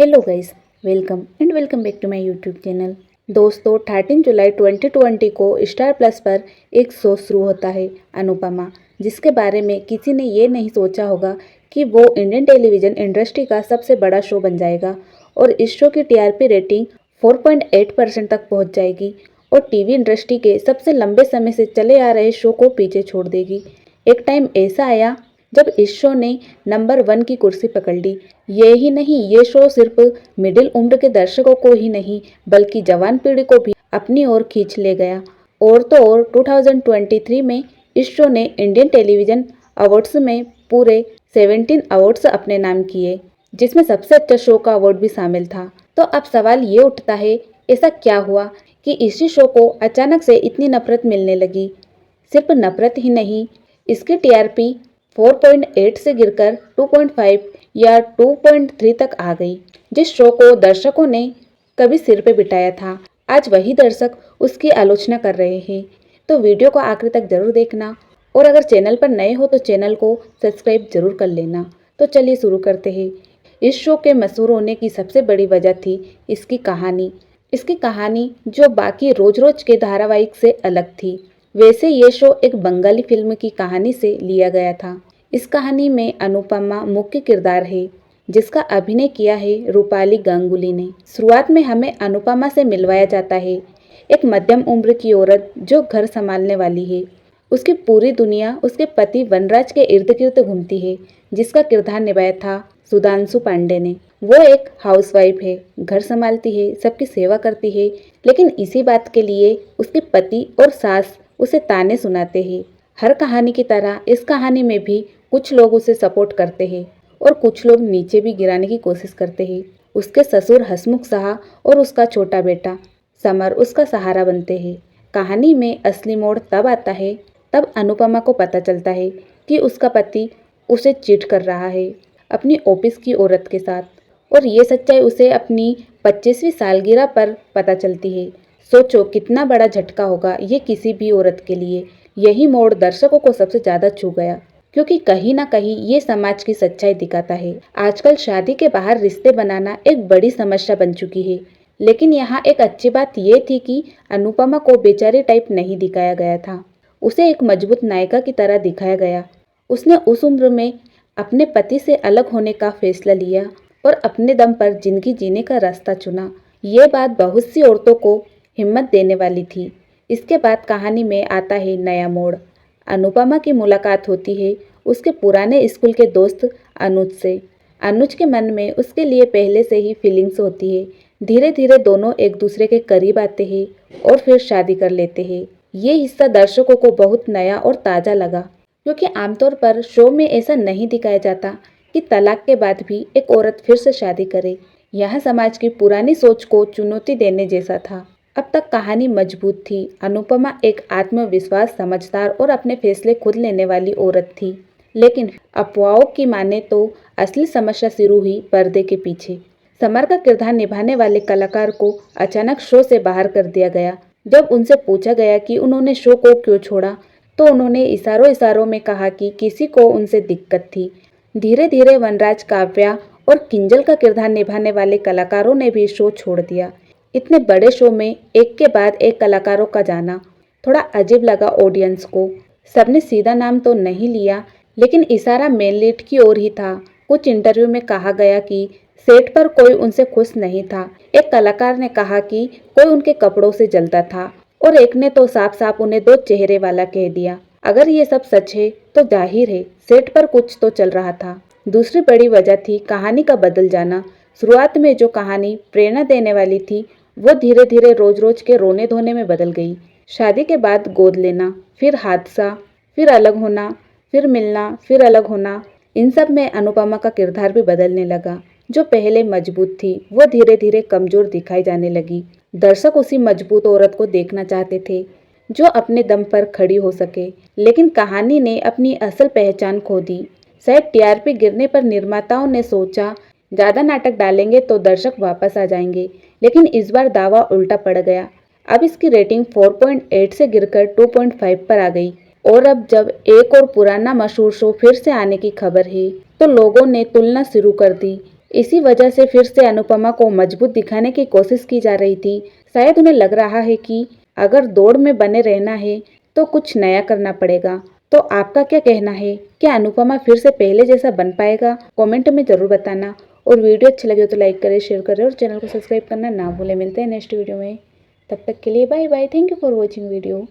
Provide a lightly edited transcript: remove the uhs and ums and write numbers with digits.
Hello guys, welcome back to my YouTube channel. दोस्तों 13 जुलाई 2020 को star plus पर एक शो शुरू होता है, अनुपमा, जिसके बारे में किसी ने ये नहीं सोचा होगा कि वो इंडियन टेलीविज़न इंडस्ट्री का सबसे बड़ा शो बन जाएगा और इस शो की टीआरपी रेटिंग 4.8% तक पहुंच जाएगी और टीवी इंडस्ट्री के सबसे लंबे समय से चले आ रहे शो को पीछे छोड़ देगी। एक टाइम ऐसा आया जब इस शो ने नंबर 1 की कुर्सी पकड़ ली। ये ही नहीं, ये शो सिर्फ मिडिल उम्र के दर्शकों को ही नहीं बल्कि जवान पीढ़ी को भी अपनी ओर खींच ले गया। और तो और 2023 में इस शो ने इंडियन टेलीविज़न अवार्ड्स में पूरे 17 अवार्ड्स अपने नाम किए, जिसमें सबसे अच्छा शो का अवार्ड भी शामिल था। तो अब सवाल ये उठता है, ऐसा क्या हुआ कि इसी शो को अचानक से इतनी नफरत मिलने लगी। सिर्फ नफरत ही नहीं, इसकी टीआरपी 4.8 से गिरकर 2.5 या 2.3 तक आ गई। जिस शो को दर्शकों ने कभी सिर पे बिठाया था, आज वही दर्शक उसकी आलोचना कर रहे हैं। तो वीडियो को आखिर तक जरूर देखना और अगर चैनल पर नए हो तो चैनल को सब्सक्राइब जरूर कर लेना। तो चलिए शुरू करते हैं। इस शो के मशहूर होने की सबसे बड़ी वजह थी इसकी कहानी। इसकी कहानी जो बाकी रोज रोज के धारावाहिक से अलग थी। वैसे ये शो एक बंगाली फिल्म की कहानी से लिया गया था। इस कहानी में अनुपमा मुख्य किरदार है, जिसका अभिनय किया है रूपाली गांगुली ने। शुरुआत में हमें अनुपमा से मिलवाया जाता है, एक मध्यम उम्र की औरत जो घर संभालने वाली है। उसकी पूरी दुनिया उसके पति वनराज के इर्द गिर्द घूमती है, जिसका किरदार निभाया था सुधांशु पांडे ने। वो एक हाउसवाइफ है, घर संभालती है, सबकी सेवा करती है, लेकिन इसी बात के लिए उसके पति और सास उसे ताने सुनाते हैं। हर कहानी की तरह इस कहानी में भी कुछ लोग उसे सपोर्ट करते हैं और कुछ लोग नीचे भी गिराने की कोशिश करते हैं। उसके ससुर हसमुख शाह और उसका छोटा बेटा समर उसका सहारा बनते हैं। कहानी में असली मोड़ तब आता है तब अनुपमा को पता चलता है कि उसका पति उसे चीट कर रहा है अपनी ऑफिस की औरत के साथ, और ये सच्चाई उसे अपनी 25वीं सालगिरह पर पता चलती है। सोचो कितना बड़ा झटका होगा ये किसी भी औरत के लिए। यही मोड़ दर्शकों को सबसे ज्यादा छू गया, क्योंकि कहीं ना कहीं ये समाज की सच्चाई दिखाता है। आजकल शादी के बाहर रिश्ते बनाना एक बड़ी समस्या बन चुकी है, लेकिन यहाँ एक अच्छी बात ये थी कि अनुपमा को बेचारी टाइप नहीं दिखाया गया था। उसे एक मजबूत नायिका की तरह दिखाया गया। उसने उस उम्र में अपने पति से अलग होने का फैसला लिया और अपने दम पर जिंदगी जीने का रास्ता चुना। ये बात बहुत सी औरतों को हिम्मत देने वाली थी। इसके बाद कहानी में आता है नया मोड़। अनुपमा की मुलाकात होती है उसके पुराने स्कूल के दोस्त अनुज से। अनुज के मन में उसके लिए पहले से ही फीलिंग्स होती है। धीरे धीरे दोनों एक दूसरे के करीब आते हैं और फिर शादी कर लेते हैं। ये हिस्सा दर्शकों को बहुत नया और ताज़ा लगा, क्योंकि आमतौर पर शो में ऐसा नहीं दिखाया जाता कि तलाक के बाद भी एक औरत फिर से शादी करे। यह समाज की पुरानी सोच को चुनौती देने जैसा था। अब तक कहानी मजबूत थी। अनुपमा एक आत्मविश्वास, समझदार और अपने फैसले खुद लेने वाली औरत थी। लेकिन अफवाहों की माने तो असली समस्या शुरू हुई पर्दे के पीछे। समर का किरदार निभाने वाले कलाकार को अचानक शो से बाहर कर दिया गया। जब उनसे पूछा गया कि उन्होंने शो को क्यों छोड़ा, तो उन्होंने इशारों इशारों में कहा कि किसी को उनसे दिक्कत थी। धीरे धीरे वनराज, काव्या और किंजल का किरदार निभाने वाले कलाकारों ने भी शो छोड़ दिया। इतने बड़े शो में एक के बाद एक कलाकारों का जाना थोड़ा अजीब लगा ऑडियंस को। सबने सीधा नाम तो नहीं लिया, लेकिन इशारा मेन लीड की ओर ही था। कुछ इंटरव्यू में कहा गया कि सेट पर कोई उनसे खुश नहीं था। एक कलाकार ने कहा कि कोई उनके कपड़ों से जलता था और एक ने तो साफ साफ उन्हें दो चेहरे वाला कह दिया। अगर ये सब सच है तो जाहिर है सेट पर कुछ तो चल रहा था। दूसरी बड़ी वजह थी कहानी का बदल जाना। शुरुआत में जो कहानी प्रेरणा देने वाली थी, वो धीरे धीरे रोज रोज के रोने धोने में बदल गई। शादी के बाद गोद लेना, फिर हादसा, फिर अलग होना, फिर मिलना, फिर अलग होना, इन सब में अनुपमा का किरदार भी बदलने लगा। जो पहले मजबूत थी वो धीरे धीरे कमजोर दिखाई जाने लगी। दर्शक उसी मजबूत औरत को देखना चाहते थे जो अपने दम पर खड़ी हो सके, लेकिन कहानी ने अपनी असल पहचान खो दी। शायद टीआरपी गिरने पर निर्माताओं ने सोचा ज्यादा नाटक डालेंगे तो दर्शक वापस आ जाएंगे, लेकिन इस बार दावा उल्टा पड़ गया। अब इसकी रेटिंग 4.8 से गिरकर 2.5 पर आ गई। और अब जब एक और पुराना मशहूर शो फिर से आने की खबर है, तो लोगों ने तुलना शुरू कर दी। इसी वजह से फिर से अनुपमा को मजबूत दिखाने की कोशिश की जा रही थी। शायद उन्हें लग रहा है कि अगर दौड़ में बने रहना है तो कुछ नया करना पड़ेगा। तो आपका क्या कहना है? क्या अनुपमा फिर से पहले जैसा बन पाएगा? कमेंट में ज़रूर बताना। और वीडियो अच्छी लगे तो लाइक करें, शेयर करें और चैनल को सब्सक्राइब करना ना भूलें। मिलते हैं नेक्स्ट वीडियो में। तब तक के लिए bye bye. Thank you for watching video.